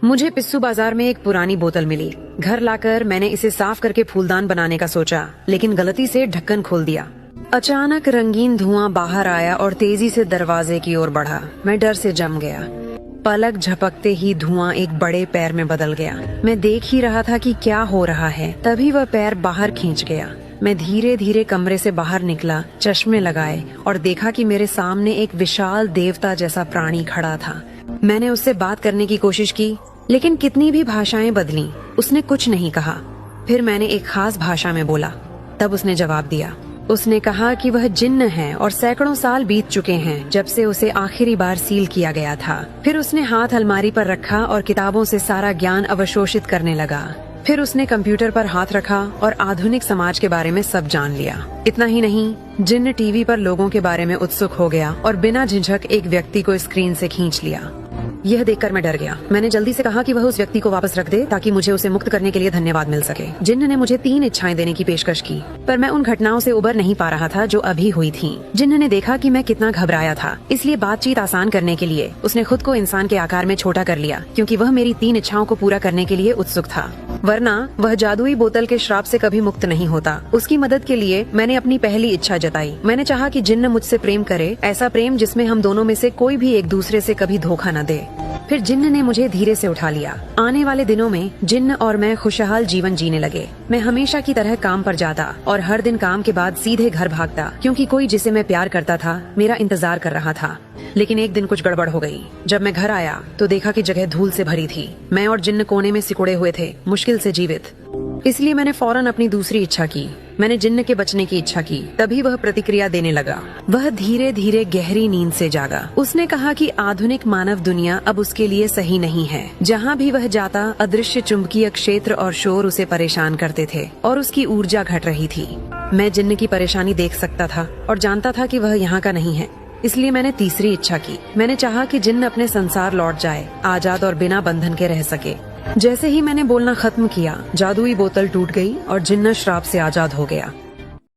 मुझे पिस्सू बाजार में एक पुरानी बोतल मिली। घर लाकर मैंने इसे साफ करके फूलदान बनाने का सोचा, लेकिन गलती से ढक्कन खोल दिया। अचानक रंगीन धुआं बाहर आया और तेजी से दरवाजे की ओर बढ़ा। मैं डर से जम गया। पलक झपकते ही धुआं एक बड़े पैर में बदल गया। मैं देख ही रहा था कि क्या हो रहा है, तभी वह पैर बाहर खींच गया। मैं धीरे धीरे कमरे से बाहर निकला, चश्मे लगाए और देखा कि मेरे सामने एक विशाल देवता जैसा प्राणी खड़ा था। मैंने उससे बात करने की कोशिश की, लेकिन कितनी भी भाषाएं बदली, उसने कुछ नहीं कहा। फिर मैंने एक खास भाषा में बोला, तब उसने जवाब दिया। उसने कहा कि वह जिन्न है और सैकड़ों साल बीत चुके हैं जब से उसे आखिरी बार सील किया गया था। फिर उसने हाथ अलमारी पर रखा और किताबों से सारा ज्ञान अवशोषित करने लगा। फिर उसने कंप्यूटर पर हाथ रखा और आधुनिक समाज के बारे में सब जान लिया। इतना ही नहीं, जिन्न टीवी पर लोगों के बारे में उत्सुक हो गया और बिना झिझक एक व्यक्ति को स्क्रीन से खींच लिया। यह देखकर मैं डर गया। मैंने जल्दी से कहा कि वह उस व्यक्ति को वापस रख दे ताकि मुझे उसे मुक्त करने के लिए धन्यवाद मिल सके। जिन्न ने मुझे 3 इच्छाएं देने की पेशकश की, पर मैं उन घटनाओं से उबर नहीं पा रहा था जो अभी हुई थीं। जिन्न ने देखा कि मैं कितना घबराया था, इसलिए बातचीत आसान करने के लिए उसने खुद को इंसान के आकार में छोटा कर लिया, क्योंकि वह मेरी 3 इच्छाओं को पूरा करने के लिए उत्सुक था। वरना वह जादुई बोतल के श्राप से कभी मुक्त नहीं होता। उसकी मदद के लिए मैंने अपनी पहली इच्छा जताई। मैंने चाहा कि जिन्न मुझसे प्रेम करे, ऐसा प्रेम जिसमें हम दोनों में से कोई भी एक दूसरे से कभी धोखा न दे। फिर जिन्न ने मुझे धीरे से उठा लिया। आने वाले दिनों में जिन्न और मैं खुशहाल जीवन जीने लगे। मैं हमेशा की तरह काम पर जाता और हर दिन काम के बाद सीधे घर भागता, क्योंकि कोई जिसे मैं प्यार करता था मेरा इंतजार कर रहा था। लेकिन एक दिन कुछ गड़बड़ हो गई। जब मैं घर आया तो देखा कि जगह धूल से भरी थी। मैं और जिन्न कोने में सिकुड़े हुए थे, मुश्किल से जीवित। इसलिए मैंने फौरन अपनी दूसरी इच्छा की। मैंने जिन्न के बचने की इच्छा की। तभी वह प्रतिक्रिया देने लगा। वह धीरे धीरे गहरी नींद से जागा। उसने कहा कि आधुनिक मानव दुनिया अब उसके लिए सही नहीं है। जहाँ भी वह जाता, अदृश्य चुंबकीय क्षेत्र और शोर उसे परेशान करते थे और उसकी ऊर्जा घट रही थी। मैं जिन्न की परेशानी देख सकता था और जानता था कि वह यहाँ का नहीं है। इसलिए मैंने तीसरी इच्छा की। मैंने चाहा कि जिन्न अपने संसार लौट जाए, आजाद और बिना बंधन के रह सके। जैसे ही मैंने बोलना खत्म किया, जादुई बोतल टूट गई और जिन्न श्राप से आजाद हो गया।